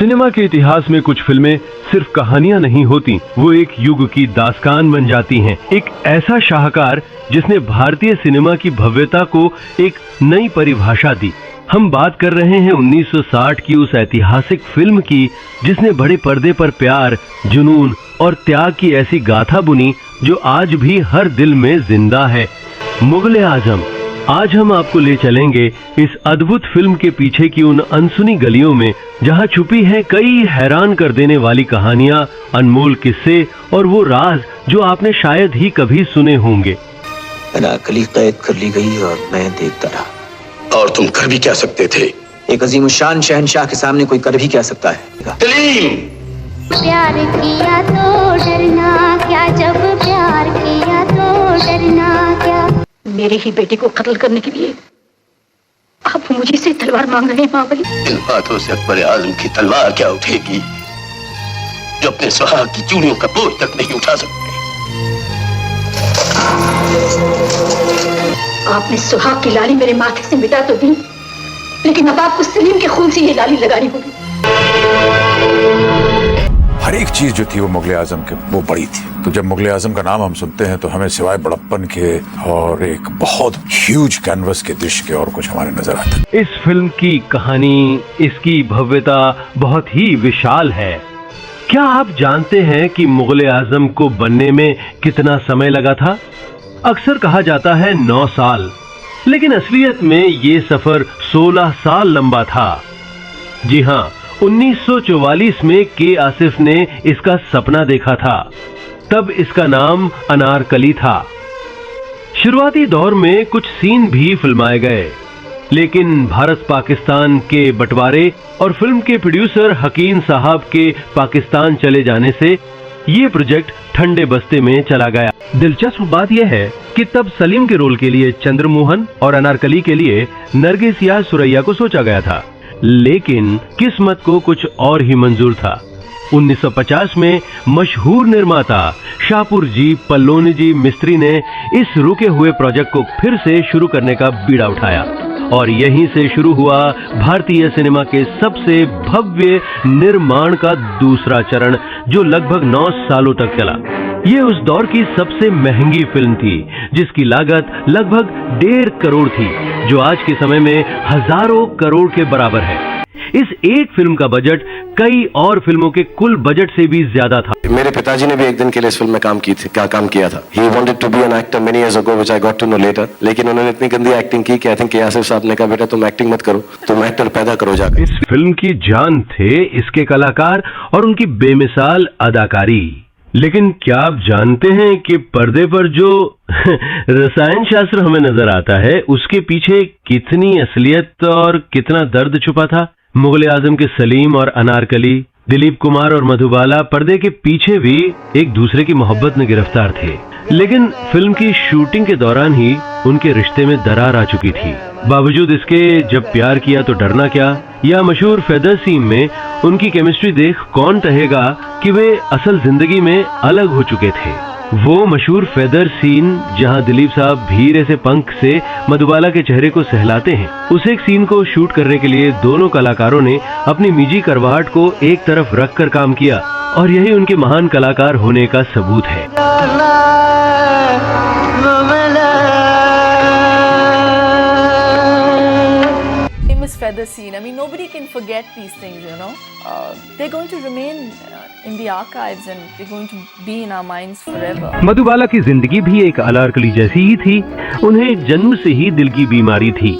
Cinema के इतिहास में कुछ फिल्में सिर्फ कहानियां नहीं होती, वो एक युग की दास्तान बन जाती हैं। एक ऐसा शाहकार जिसने भारतीय सिनेमा की भव्यता को एक नई परिभाषा दी। हम बात कर रहे हैं 1960 की उस ऐतिहासिक फिल्म की जिसने बड़े पर्दे पर प्यार, जुनून और त्याग की ऐसी गाथा बुनी जो आज भी हर दिल में जिंदा है, मुग़ल-ए-आज़म। आज हम आपको ले चलेंगे इस अद्भुत फिल्म के पीछे की उन अनसुनी गलियों में जहां छुपी हैं कई हैरान कर देने वाली कहानियां, अनमोल किस्से और वो राज जो आपने शायद ही कभी सुने होंगे। अनारकली कैद कर ली गई और मैं देखता रहा। और तुम कर भी क्या सकते थे? एक अजीमुशान शहंशाह के सामने कोई कर भी क्या सकता है? सलीम! प्यार किया तो डरना क्या, जब प्यार किया तो डरना क्या। मेरे ही बेटे को कत्ल करने के लिए आप मुझे से तलवार मांग रहे हैं महाबली? इन बातों से अकबर आजम की तलवार क्या उठेगी जो अपने सुहाग की चूड़ियों का बोझ तक नहीं उठा सकते। आपने सुहाग की लाली मेरे माथे से मिटा तो दी, लेकिन अब आपको सलीम के खून से ये लाली लगानी होगी। हर एक चीज जो थी वो मुग़ल-ए-आज़म के वो बड़ी थी। तो जब मुग़ल-ए-आज़म का नाम हम सुनते हैं तो हमें सिवाय बड़प्पन के और एक बहुत ह्यूज कैनवस के दृश्य के और कुछ हमारे नजर आता है। इस फिल्म की कहानी, इसकी भव्यता बहुत ही विशाल है। क्या आप जानते हैं कि मुग़ल-ए-आज़म को बनने में कितना समय लगा था? अक्सर कहा जाता है 9 साल, लेकिन असलियत में ये सफर 16 साल लंबा था। जी हाँ, 1944 में के आसिफ ने इसका सपना देखा था। तब इसका नाम अनारकली था। शुरुआती दौर में कुछ सीन भी फिल्माए गए, लेकिन भारत पाकिस्तान के बंटवारे और फिल्म के प्रोड्यूसर हकीम साहब के पाकिस्तान चले जाने से ये प्रोजेक्ट ठंडे बस्ते में चला गया। दिलचस्प बात यह है कि तब सलीम के रोल के लिए चंद्रमोहन और अनारकली के लिए नरगिस सुरैया को सोचा गया था, लेकिन किस्मत को कुछ और ही मंजूर था। 1950 में मशहूर निर्माता शाहपुर जी पल्लोनी जी मिस्त्री ने इस रुके हुए प्रोजेक्ट को फिर से शुरू करने का बीड़ा उठाया और यहीं से शुरू हुआ भारतीय सिनेमा के सबसे भव्य निर्माण का दूसरा चरण, जो लगभग 9 सालों तक चला। ये उस दौर की सबसे महंगी फिल्म थी, जिसकी लागत लगभग 1.5 करोड़ थी, जो आज के समय में हजारों करोड़ के बराबर है। इस एक फिल्म का बजट कई और फिल्मों के कुल बजट से भी ज्यादा था। मेरे पिताजी ने भी एक दिन के लिए इस फिल्म में काम किया था। He wanted to be an actor many years ago, which I got to know later. लेकिन उन्होंने इतनी गंदी एक्टिंग की कि I think आसिफ साहब ने कहा, बेटा तुम एक्टिंग मत करो, तुम एक्टर पैदा करो जाकर। इस फिल्म की जान थे इसके कलाकार और उनकी बेमिसाल अदाकारी। लेकिन क्या आप जानते हैं कि पर्दे पर जो रसायन शास्त्र हमें नजर आता है, उसके पीछे कितनी असलियत और कितना दर्द छुपा था? मुग़ल-ए-आज़म के सलीम और अनारकली, दिलीप कुमार और मधुबाला पर्दे के पीछे भी एक दूसरे की मोहब्बत में गिरफ्तार थे, लेकिन फिल्म की शूटिंग के दौरान ही उनके रिश्ते में दरार आ चुकी थी। बावजूद इसके जब प्यार किया तो डरना क्या या मशहूर फेदर सीन में उनकी केमिस्ट्री देख कौन कहेगा कि वे असल जिंदगी में अलग हो चुके थे। वो मशहूर फेदर सीन जहां दिलीप साहब भीरे से पंख से मधुबाला के चेहरे को सहलाते हैं, उस एक सीन को शूट करने के लिए दोनों कलाकारों ने अपनी निजी करवाहट को एक तरफ रखकर काम किया और यही उनके महान कलाकार होने का सबूत है। Feather scene. I mean, nobody can forget these things, you know. They're going to remain in the archives and they're going to be in our minds forever. Madhubala की जिंदगी भी एक अनारकली जैसी ही थी। उन्हें जन्म से ही दिल की बीमारी थी।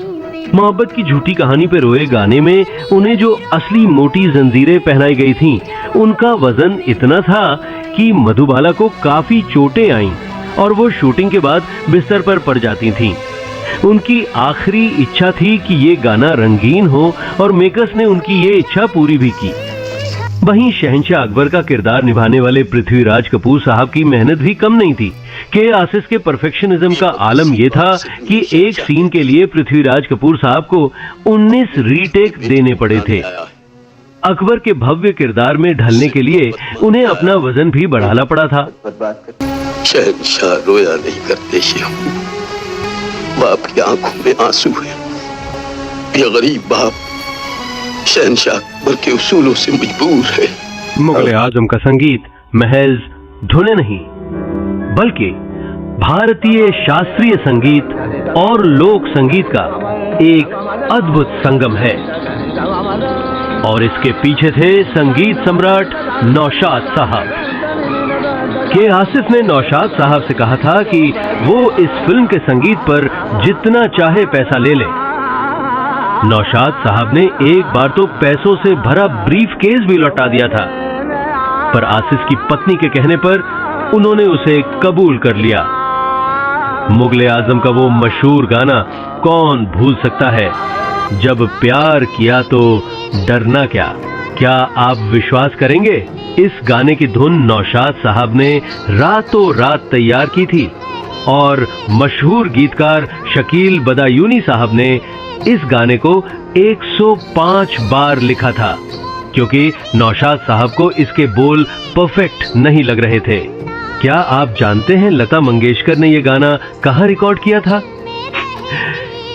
मोहब्बत की झूठी कहानी पे रोए गाने में उन्हें जो असली मोटी जंजीरें पहनाई गई थीं, उनका वजन इतना था कि मधुबाला को काफी चोटें आईं और वो शूटिंग के बाद बिस्तर पर पड़ जाती थीं। उनकी आखिरी इच्छा थी कि ये गाना रंगीन हो और मेकर्स ने उनकी ये इच्छा पूरी भी की। वहीं शहंशाह अकबर का किरदार निभाने वाले पृथ्वीराज कपूर साहब की मेहनत भी कम नहीं थी। के आसिफ के परफेक्शनिज्म का आलम यह था कि एक सीन के लिए पृथ्वीराज कपूर साहब को 19 रीटेक देने पड़े थे। अकबर के भव्य किरदार में ढलने के लिए उन्हें अपना वजन भी बढ़ाना पड़ा था। शहंशाह रोया नहीं करते, बाप की आंखों में आंसू है। ये गरीब बाप शहंशाह अकबर के उसूलों से मजबूर है। मुगल आजम का संगीत महज धुनें नहीं बल्कि भारतीय शास्त्रीय संगीत और लोक संगीत का एक अद्भुत संगम है। और इसके पीछे थे संगीत सम्राट नौशाद साहब। के आसिफ ने नौशाद साहब से कहा था कि वो इस फिल्म के संगीत पर जितना चाहे पैसा ले ले। नौशाद साहब ने एक बार तो पैसों से भरा ब्रीफ केस भी लौटा दिया था, पर आसिफ की पत्नी के कहने पर उन्होंने उसे कबूल कर लिया। मुगले आजम का वो मशहूर गाना कौन भूल सकता है, जब प्यार किया तो डरना क्या। क्या आप विश्वास करेंगे, इस गाने की धुन नौशाद साहब ने रातों रात तैयार की थी और मशहूर गीतकार शकील बदायूनी साहब ने इस गाने को 105 बार लिखा था, क्योंकि नौशाद साहब को इसके बोल परफेक्ट नहीं लग रहे थे। क्या आप जानते हैं लता मंगेशकर ने यह गाना कहां रिकॉर्ड किया था?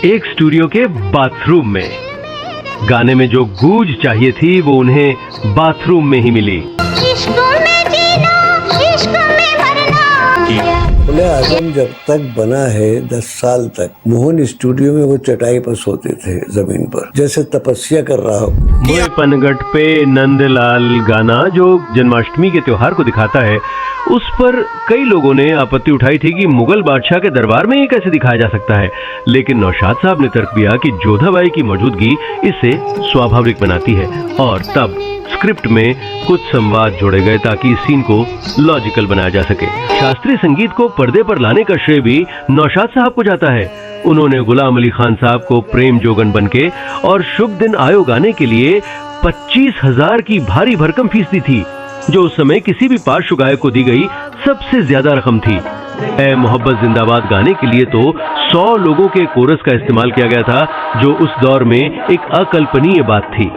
एक स्टूडियो के बाथरूम में। गाने में जो गूंज चाहिए थी वो उन्हें बाथरूम में ही मिली। इश्क में जीना, इश्क में मरना। मुगले आजम जब तक बना है 10 साल तक, मोहन स्टूडियो में वो चटाई पर सोते थे जमीन पर, जैसे तपस्या कर रहा हो। मोए पनगट पे नंदलाल गाना जो जन्माष्टमी के त्योहार को दिखाता है, उस पर कई लोगों ने आपत्ति उठाई थी कि मुगल बादशाह के दरबार में ये कैसे दिखाया जा सकता है। लेकिन नौशाद साहब ने तर्क दिया कि जोधाबाई की मौजूदगी इसे स्वाभाविक बनाती है, और तब स्क्रिप्ट में कुछ संवाद जोड़े गए ताकि इस सीन को लॉजिकल बनाया जा सके। शास्त्रीय संगीत को पर्दे पर लाने का श्रेय भी नौशाद साहब को जाता है। उन्होंने गुलाम अली खान साहब को प्रेम जोगन बनके और शुभ दिन आयो गाने के लिए 25,000 की भारी भरकम फीस दी थी, जो उस समय किसी भी पार्श्व गायक को दी गई सबसे ज्यादा रकम थी। ऐ मोहब्बत जिंदाबाद गाने के लिए तो 100 लोगों के कोरस का इस्तेमाल किया गया था, जो उस दौर में एक अकल्पनीय बात थी।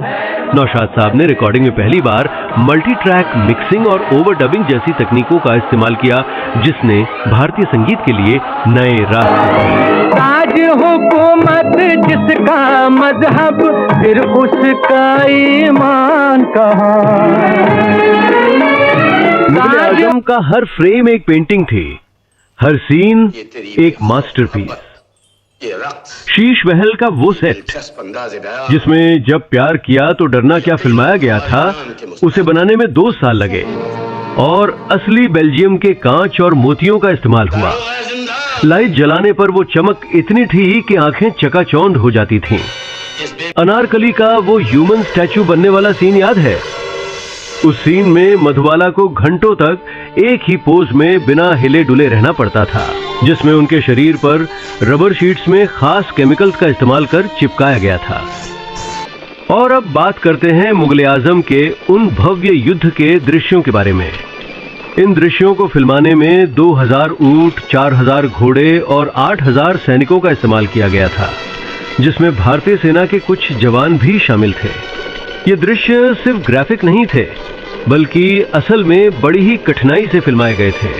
नौशाद साहब ने रिकॉर्डिंग में पहली बार मल्टी ट्रैक मिक्सिंग और ओवर डबिंग जैसी तकनीकों का इस्तेमाल किया, जिसने भारतीय संगीत के लिए नए रास्ते। आज हुकूमत जिसका मजहब, फिर उसका ईमान कहाँ। मुगल आजम का हर फ्रेम एक पेंटिंग थी, हर सीन एक मास्टरपीस। शीश महल का वो सेट जिसमें जब प्यार किया तो डरना क्या फिल्माया गया था, उसे बनाने में 2 साल लगे और असली बेल्जियम के कांच और मोतियों का इस्तेमाल हुआ। लाइट जलाने पर वो चमक इतनी थी कि आंखें चकाचौंध हो जाती थीं। अनारकली का वो ह्यूमन स्टैचू बनने वाला सीन याद है? उस सीन में मधुबाला को घंटों तक एक ही पोज में बिना हिले डुले रहना पड़ता था, जिसमें उनके शरीर पर रबर शीट्स में खास केमिकल्स का इस्तेमाल कर चिपकाया गया था। और अब बात करते हैं मुगले आजम के उन भव्य युद्ध के दृश्यों के बारे में। इन दृश्यों को फिल्माने में 2000 ऊंट, 4000 घोड़े और 8000 सैनिकों का इस्तेमाल किया गया था, जिसमें भारतीय सेना के कुछ जवान भी शामिल थे। ये दृश्य सिर्फ ग्राफिक नहीं थे, बल्कि असल में बड़ी ही कठिनाई से फिल्माए गए थे।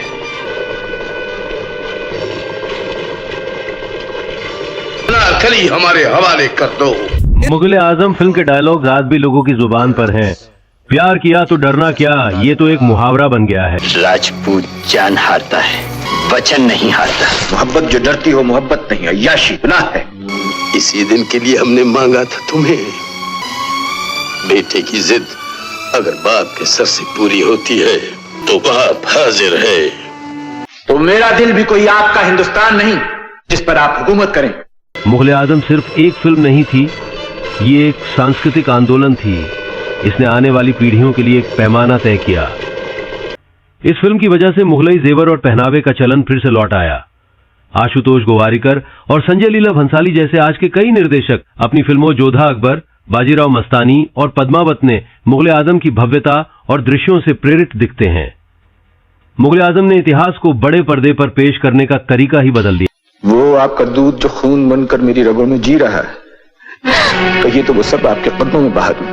अनारकली हमारे हवाले कर दो। मुगले आजम फिल्म के डायलॉग आज भी लोगों की जुबान पर हैं। प्यार किया तो डरना क्या, ये तो एक मुहावरा बन गया है। राजपूत जान हारता है, वचन नहीं हारता। मोहब्बत जो डरती हो मोहब्बत नहीं, अय्याशी गुनाह है। इसी दिन के लिए हमने मांगा था तुम्हें। बेटे की जिद अगर बाप के सर से पूरी होती है तो बाप हाजिर है। तो मेरा दिल भी कोई आपका हिंदुस्तान नहीं जिस पर आप हुकूमत करें। मुगले आजम सिर्फ एक फिल्म नहीं थी, ये एक सांस्कृतिक आंदोलन थी। इसने आने वाली पीढ़ियों के लिए एक पैमाना तय किया। इस फिल्म की वजह से मुगलई जेवर और पहनावे का चलन फिर से लौट आया। आशुतोष गोवारिकर और संजय लीला भंसाली जैसे आज के कई निर्देशक अपनी फिल्मों जोधा अकबर, बाजीराव मस्तानी और पद्मावत ने मुगले आजम की भव्यता और दृश्यों से प्रेरित दिखते हैं। मुगले आजम ने इतिहास को बड़े पर्दे पर पेश करने का तरीका ही बदल दिया। वो आपका दूध जो खून बनकर मेरी रगों में जी रहा है, कहिए तो वो सब आपके कदमों में बहा दूं।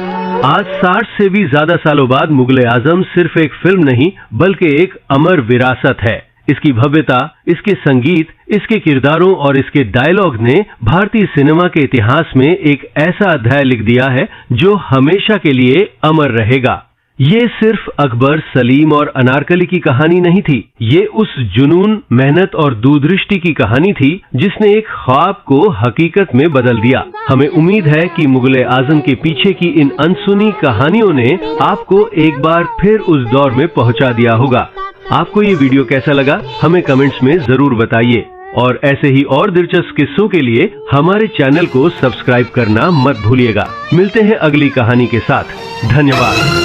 आज 60 से भी ज्यादा सालों बाद मुगले आजम सिर्फ एक फिल्म नहीं बल्कि एक अमर विरासत है। इसकी भव्यता, इसके संगीत, इसके किरदारों और इसके डायलॉग ने भारतीय सिनेमा के इतिहास में एक ऐसा अध्याय लिख दिया है जो हमेशा के लिए अमर रहेगा। ये सिर्फ अकबर, सलीम और अनारकली की कहानी नहीं थी, ये उस जुनून, मेहनत और दूरदृष्टि की कहानी थी जिसने एक ख्वाब को हकीकत में बदल दिया। हमें उम्मीद है कि मुगले आजम के पीछे की इन अनसुनी कहानियों ने आपको एक बार फिर उस दौर में पहुंचा दिया होगा। आपको ये वीडियो कैसा लगा हमें कमेंट्स में जरूर बताइए और ऐसे ही और दिलचस्प किस्सों के लिए हमारे चैनल को सब्सक्राइब करना मत भूलिएगा। मिलते हैं अगली कहानी के साथ। धन्यवाद।